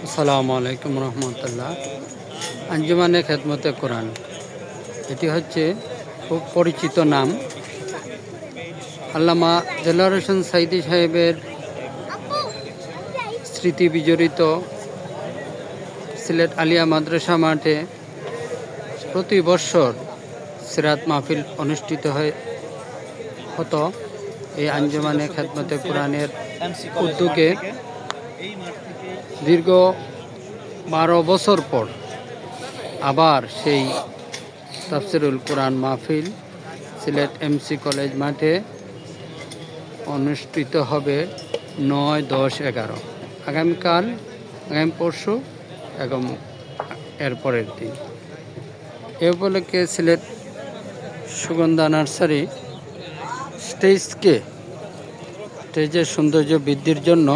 আসসালামু আলাইকুম রহমতুল্লাহ। আঞ্জুমানে খেদমতে কোরআন, এটি হচ্ছে খুব পরিচিত নাম। আল্লামা দেলোয়ার হোসেন সাইদি সাহেবের স্মৃতি বিজড়িত সিলেট আলিয়া মাদ্রাসা মাঠে প্রতি বছর সিরাত মাহফিল অনুষ্ঠিত হতো। এই আঞ্জুমানে খেদমতে কোরআনের উদ্যোগে দীর্ঘ 12 বছর পর আবার সেই তাফসিরুল কোরআন মাহফিল সিলেট এমসি কলেজ মাঠে অনুষ্ঠিত হবে 9, 10, 11 আগামীকাল, আগামী পরশু এবং এর পরের দিন। এ উপলক্ষে সিলেট সুগন্ধা নার্সারি স্টেজের সৌন্দর্য বৃদ্ধির জন্য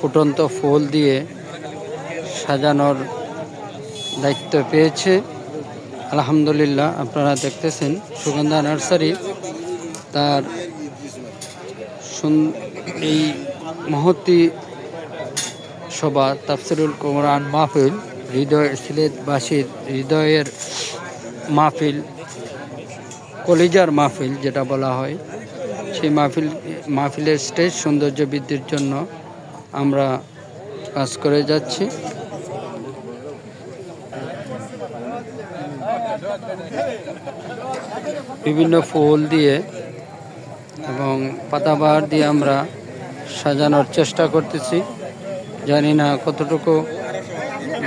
ফুটন্ত ফুল দিয়ে সাজানোর দায়িত্ব পেয়েছে। আলহামদুলিল্লাহ, আপনারা দেখতেছেন সুগন্ধা নার্সারি তার এই মহতী সভা তাফসিরুল কোরআন মাহফিল, সিলেটবাসীর হৃদয়ের মাহফিল, কলিজার মাহফিল যেটা বলা হয়, সেই মাহফিলের স্টেজ সৌন্দর্য বৃদ্ধির জন্য আমরা কাজ করে যাচ্ছি। বিভিন্ন ফুল দিয়ে এবং পাতাবাহার দিয়ে আমরা সাজানোর চেষ্টা করতেছি। জানি না কতটুকু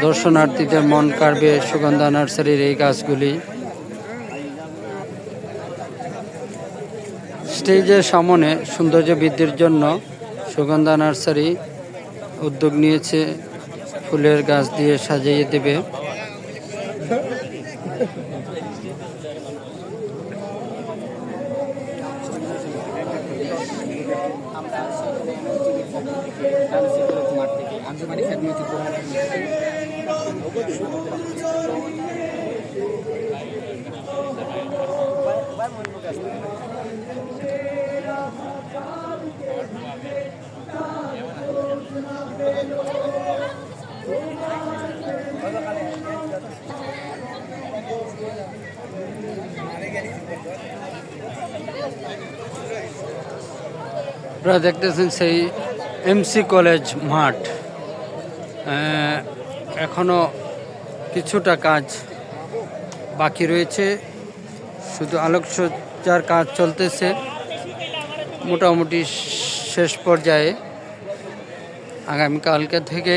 দর্শনার্থীদের মন কাড়বে সুগন্ধা নার্সারির এই গাছগুলি। স্টেজের সামনে সৌন্দর্য বৃদ্ধির জন্য সুগন্ধা নার্সারি উদ্যোগ নিয়েছে ফুলের গাছ দিয়ে সাজিয়ে দেবে। আপনারা দেখতেছেন সেই এমসি কলেজ মাঠ, এখনো কিছুটা কাজ বাকি রয়েছে, শুধু আলোকসজ্জার কাজ চলতেছে, মোটামুটি শেষ পর্যায়ে। আগামীকালকে থেকে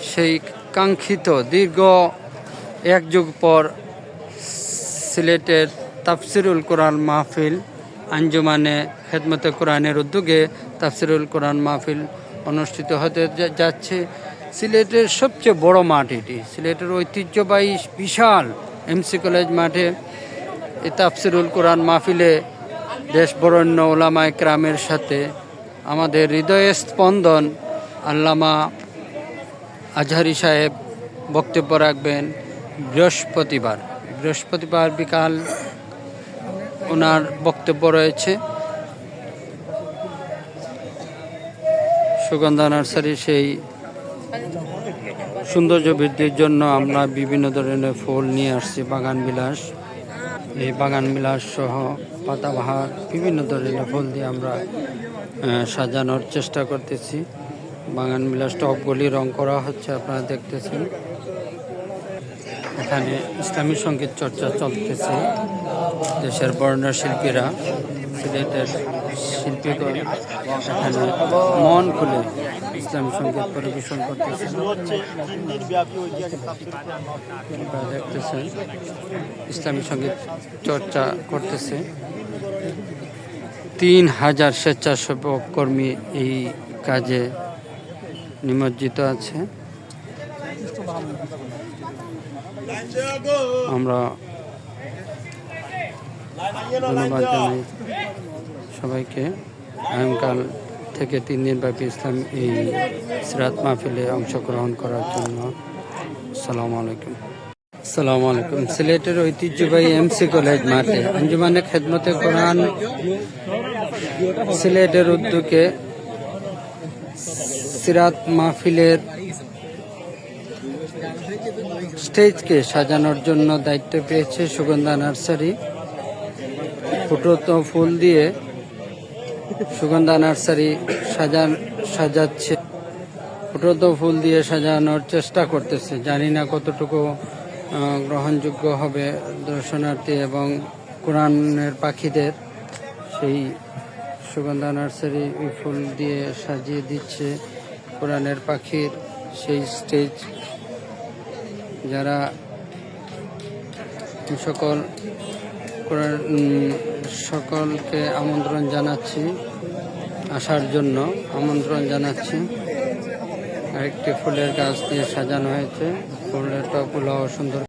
সেই কাঙ্ক্ষিত দীর্ঘ 1 যুগ পর সিলেটের তাফসিরুল কোরআন মাহফিল, আঞ্জুমানে খেদমতে কোরআনের উদ্যোগে তাফসিরুল কোরআন মাহফিল অনুষ্ঠিত হতে যাচ্ছে। সিলেটের সবচেয়ে বড় মাঠ এটি, সিলেটের ঐতিহ্যবাহী বিশাল এমসি কলেজ মাঠে এই তাফসিরুল কোরআন মাহফিলে দেশ বরেণ্য ওলামায়ে কেরামের সাথে আমাদের হৃদয়ের স্পন্দন আল্লামা আজহারি সাহেব বক্তব্য রাখবেন বৃহস্পতিবার বিকাল ওনার বক্তব্য রয়েছে। সুগন্ধা নার্সারি সেই সৌন্দর্য বৃদ্ধির জন্য আমরা বিভিন্ন ধরনের ফুল নিয়ে আসছি, বাগান বিলাস, এই বাগান বিলাস সহ পাতাবাহার বিভিন্ন ধরনের ফুল দিয়ে আমরা সাজানোর চেষ্টা করতেছি। বাগান বিলাস টবগুলি রং করা হচ্ছে, আপনারা দেখতেছেন। এখানে ইসলামী সঙ্গীত চর্চা চলতেছে, দেশের বরেণ্য শিল্পীরা, সিলেটের শিল্পীগণ এখানে মন খুলে ইসলামী সঙ্গীত পরিবেশন করতেছে। দেখতেছেন ইসলামী সঙ্গীত চর্চা করতেছে। 3000 স্বেচ্ছাসেবক কর্মী এই কাজে নিমজ্জিত আছে। আমরা ধন্যবাদ জানাই সবাইকে আগামীকাল থেকে 3 দিনব্যাপী ইসলাম এই সিরাত মাহফিলে অংশগ্রহণ করার জন্য। আসসালামু আলাইকুম। সিলেটের ঐতিহ্যবাহী এমসি কলেজ মাঠে আঞ্জুমানে খেদমতে কোরআন সিলেটের উদ্যোগে সিরাত মাহফিলের স্টেজকে সাজানোর জন্য দায়িত্ব পেয়েছে সুগন্ধা নার্সারি। ফুটন্ত ফুল দিয়ে সুগন্ধা নার্সারি সাজাচ্ছে, ফুটন্ত ফুল দিয়ে সাজানোর চেষ্টা করতেছে। জানি না কতটুকু গ্রহণযোগ্য হবে দর্শনার্থী এবং কোরআনের পাখিদের। সেই সুগন্ধা নার্সারি ওই ফুল দিয়ে সাজিয়ে দিচ্ছে কোরআনের পাখির সেই স্টেজ। যারা সকলকে আমন্ত্রণ জানাচ্ছি, আসার জন্য আমন্ত্রণ জানাচ্ছি। আরেকটি ফুলের গাছ দিয়ে সাজানো হয়েছে, ফুলের টবগুলোও সুন্দর